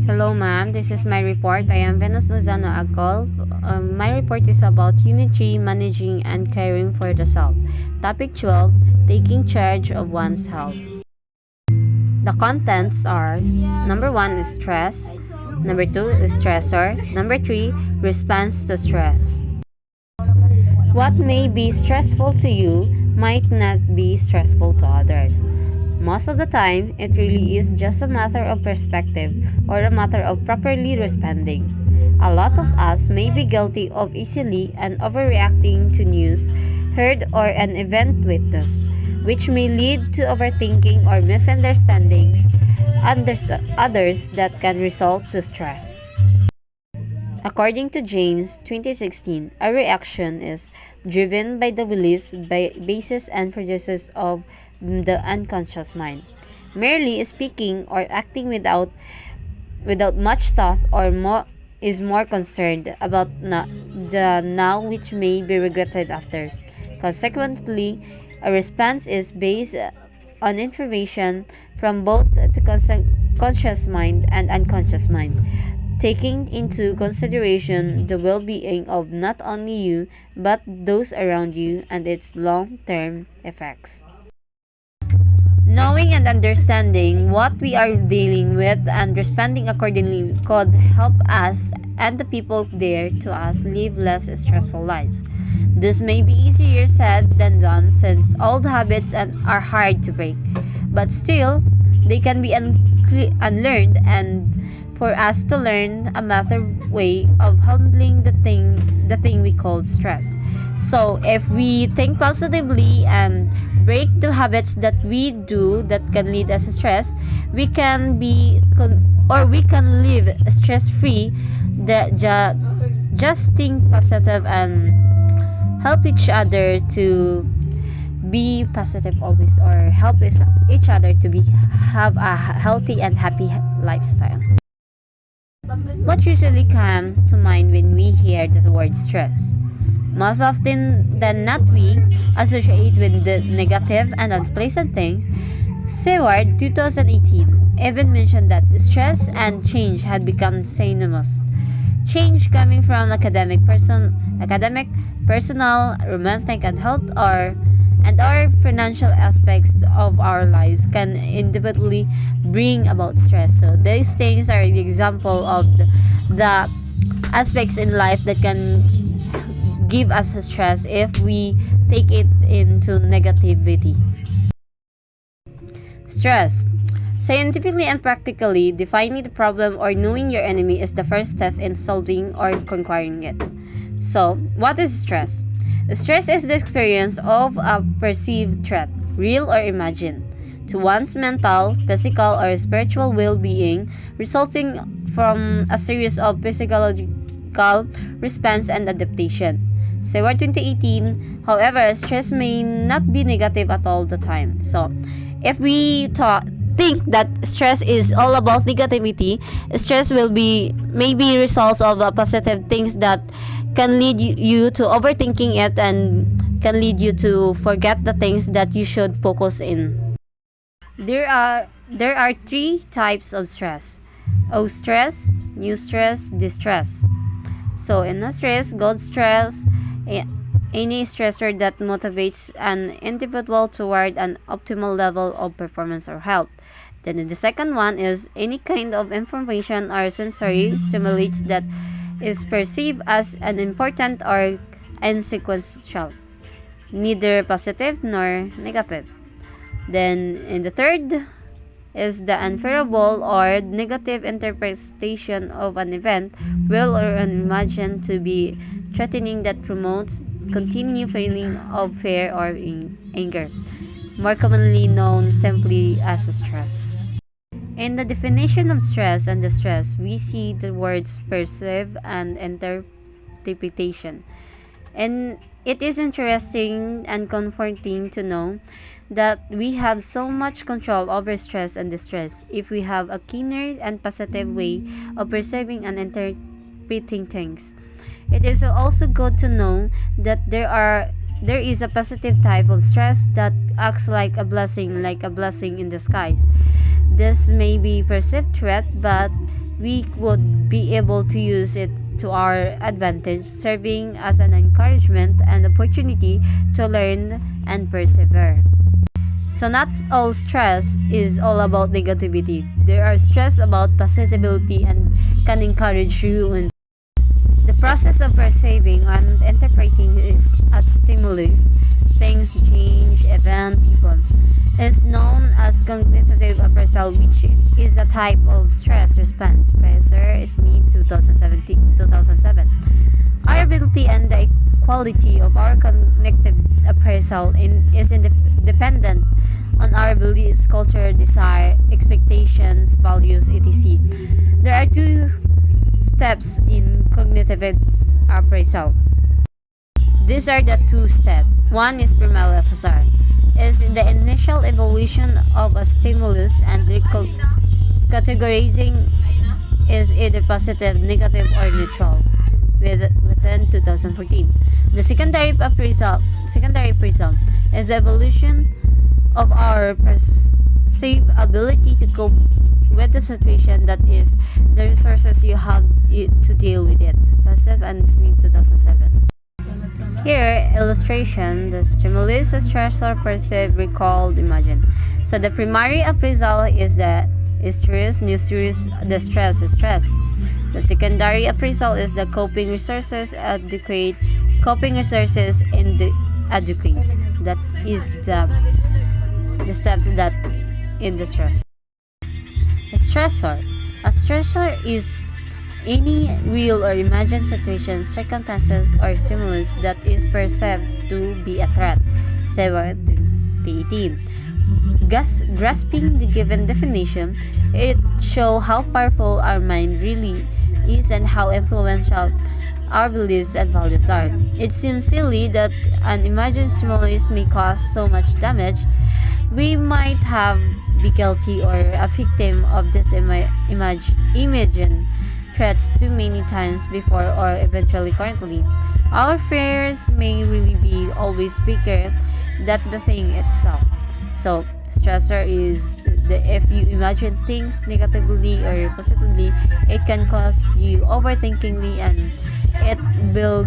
Hello, ma'am. This is my report. I am Venus Lozano Agol. My report is about Unit 3 Managing and Caring for the Self. Topic 12 Taking Charge of One's Health. The contents are number 1 is stress, number 2 is stressor, number 3 response to stress. What may be stressful to you might not be stressful to others. Most of the time, it really is just a matter of perspective or a matter of properly responding. A lot of us may be guilty of easily and overreacting to news heard or an event witnessed, which may lead to overthinking or misunderstandings others that can result to stress. According to James 2016, a reaction is driven by the beliefs, bases, and prejudices of the unconscious mind. Merely speaking or acting without much thought or is more concerned about the now which may be regretted after. Consequently, a response is based on information from both the conscious mind and unconscious mind, taking into consideration the well-being of not only you but those around you and its long-term effects. Knowing and understanding what we are dealing with and responding accordingly could help us and the people dear to us live less stressful lives. This may be easier said than done since old habits are hard to break, but still, they can be unlearned and for us to learn a better way of handling the thing we call stress. So if we think positively and break the habits that we do that can lead us to stress, we can we can live stress free. Just think positive and help each other to be positive always, or help each other to have a healthy and happy lifestyle. What usually comes to mind when we hear the word stress? Most often than not, we associate with the negative and unpleasant things. Seward 2018 even mentioned that stress and change had become synonymous. Change coming from academic, personal, romantic, and health, and our financial aspects of our lives can individually bring about stress. So these things are the example of the aspects in life that can give us stress if we take it into negativity. Stress. Scientifically and practically, defining the problem or knowing your enemy is the first step in solving or conquering it. So, what is stress? Stress is the experience of a perceived threat, real or imagined, to one's mental, physical, or spiritual well-being, resulting from a series of physiological response and adaptation. Seward 2018, however, stress may not be negative at all the time. So, if we think that stress is all about negativity, stress will be maybe results of positive things that can lead you to overthinking it and can lead you to forget the things that you should focus in. There are three types of stress: eustress, eustress, distress. So in a stress, God stress, any stressor that motivates an individual toward an optimal level of performance or health. Then the second one is any kind of information or sensory stimulates that is perceived as an important or insequential, neither positive nor negative. Then in the third is the unfavorable or negative interpretation of an event, real or imagined, to be threatening that promotes continued feeling of fear or anger, more commonly known simply as stress. In the definition of stress and distress, we see the words perceive and interpretation. And it is interesting and comforting to know that we have so much control over stress and distress if we have a keener and positive way of perceiving and interpreting things. It is also good to know that there is a positive type of stress that acts like a blessing in disguise. This may be perceived threat, but we would be able to use it to our advantage, serving as an encouragement and opportunity to learn and persevere. So not all stress is all about negativity. There are stress about positivity and can encourage you. And the process of perceiving and interpreting is as stimulus, things, change, event, people, is known as cognitive appraisal, which is a type of stress response. Professor Smith 2007. Our ability and the quality of our cognitive appraisal is dependent on our beliefs, culture, desire, expectations, values, etc. There are two steps in cognitive appraisal. These are the two steps. One is primal FSR, is the initial evaluation of a stimulus and categorizing is either positive, negative, or neutral within 2014. The secondary appraisal is the evolution of our perceived ability to cope with the situation, that is the resources you have to deal with it. Passive and Smith 2007. Here, illustration, the stimulus, the stressor, perceive, recalled, imagine. So the primary appraisal is the stress, new stress, the stress is stress. The secondary appraisal is the coping resources, adequate, coping resources in the adequate. That is the steps that in the stress. A stressor. A stressor is any real or imagined situation, circumstances, or stimulus that is perceived to be a threat. Sewa 2018. Grasping the given definition, it shows how powerful our mind really is and how influential our beliefs and values are. It seems silly that an imagined stimulus may cause so much damage. We might have be guilty or a victim of this imagined threats too many times before or eventually currently. Our fears may really be always bigger than the thing itself. So stressor is if you imagine things negatively or positively, it can cause you overthinkingly and it will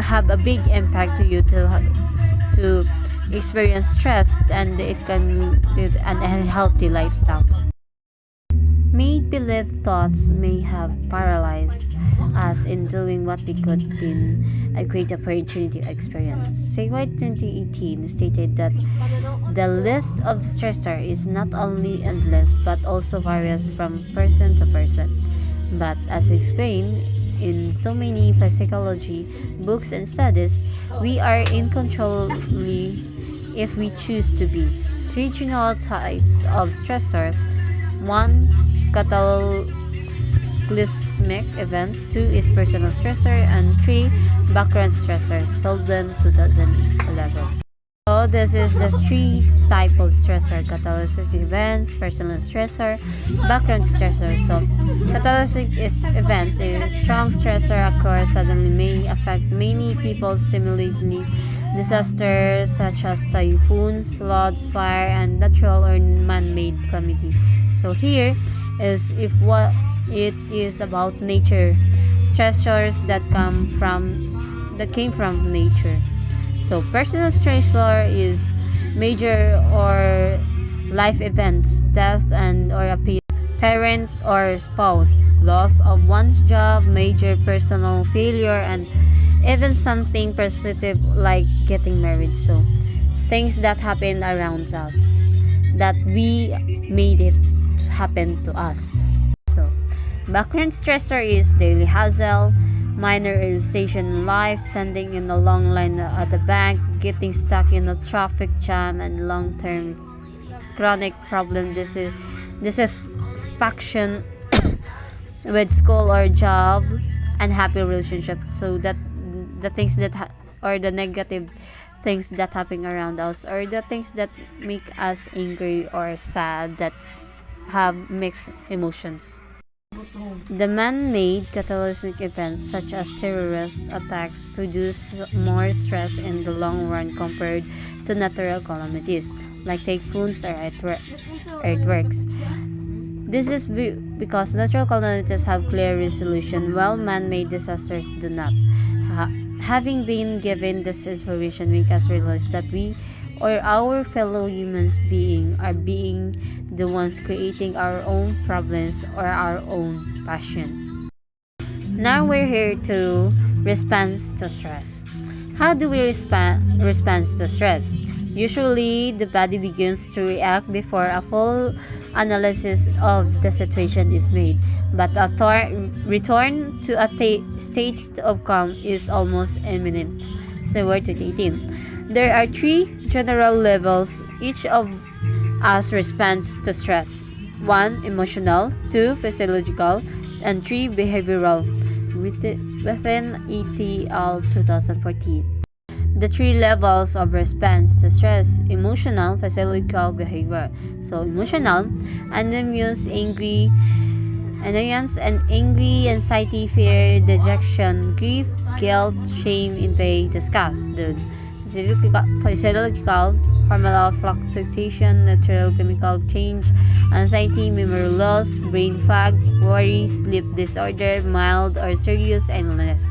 have a big impact to you to experience stress, and it can lead an unhealthy lifestyle. Made-believe thoughts may have paralyzed us in doing what we could been a great opportunity to experience. Seaway 2018 stated that the list of stressor is not only endless but also varies from person to person. But as explained in so many psychology books and studies, we are in control if we choose to be. Three general types of stressor: 1. Cataclysmic events, 2 is personal stressor, and 3. Background stressor. Hilden 2011. So this is the three type of stressor: catalytic events, personal stressor, background stressor. So catalytic event is strong stressor occurs suddenly, may affect many people, stimulating disasters such as typhoons, floods, fire, and natural or man-made calamity. So here is if what it is about nature, stressors that came from nature. So personal stressor is major or life events, death and or a parent or spouse, loss of one's job, major personal failure, and even something positive like getting married. So things that happen around us that we made it happen to us. So background stressor is daily hassle, minor irritation in life, standing in a long line at the bank, getting stuck in a traffic jam, and long-term chronic problem. Dissatisfaction with school or job, unhappy relationship. So that the things that or the negative things that happen around us, or the things that make us angry or sad, that have mixed emotions. The man-made catalytic events such as terrorist attacks produce more stress in the long run compared to natural calamities like typhoons or earthquakes. This is because natural calamities have clear resolution while man-made disasters do not. Having been given this information make us realize that we or our fellow humans being the ones creating our own problems or our own passion. Now we're here to respond to stress. How do we respond to stress? Usually, the body begins to react before a full analysis of the situation is made, but a return to a state of calm is almost imminent. So, we're 2018. There are three general levels each of us responds to stress: 1. Emotional, 2. Physiological, and 3. Behavioral. Within ETL 2014. The three levels of response to stress: emotional, physiological, behavior. So emotional, anxious, and angry, anxiety, fear, dejection, grief, guilt, shame, envy, disgust. The physiological, hormonal fluctuation, natural chemical change, anxiety, memory loss, brain fog, worry, sleep disorder, mild or serious illness.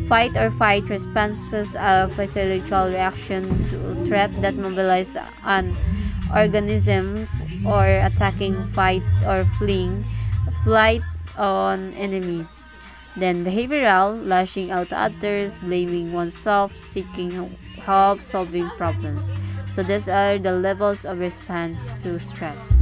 Fight or flight responses are physiological reaction to threat that mobilize an organism or attacking, fight or fleeing, flight on enemy. Then behavioral, lashing out at others, blaming oneself, seeking help, solving problems. So these are the levels of response to stress.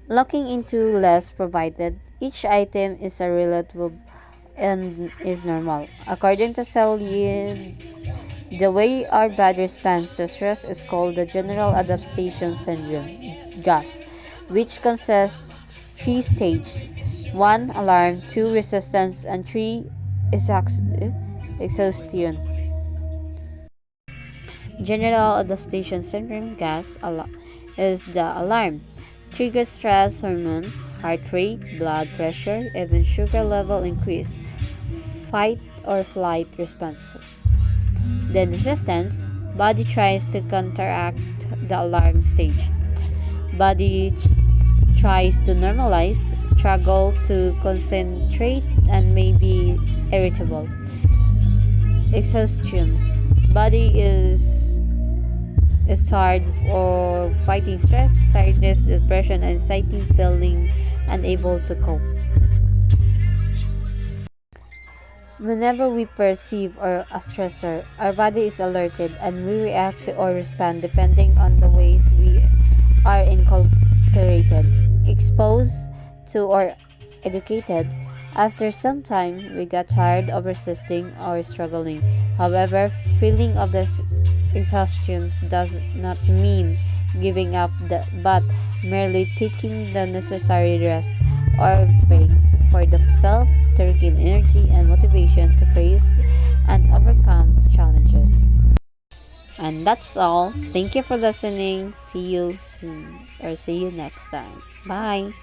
Looking into less provided, each item is a relative and is normal. According to Selye, the way our body responds to stress is called the General Adaptation Syndrome (GAS), which consists three stages: 1. Alarm, 2. Resistance, and 3. Exhaustion. General Adaptation Syndrome (GAS) is the alarm. Triggers stress hormones, heart rate, blood pressure, even sugar level increase, fight or flight responses. Then resistance, body tries to counteract the alarm stage. Body tries to normalize, struggle to concentrate, and may be irritable. Exhaustion, body is tired or fighting stress, tiredness, depression, anxiety, feeling unable to cope. Whenever we perceive a stressor, our body is alerted and we react to or respond depending on the ways we are inculcated, exposed to, or educated. After some time, we get tired of resisting or struggling. However, feeling of this exhaustion does not mean giving up, but merely taking the necessary rest or break for the self to regain energy and motivation to face and overcome challenges. And that's all. Thank you for listening. See you soon or see you next time. Bye.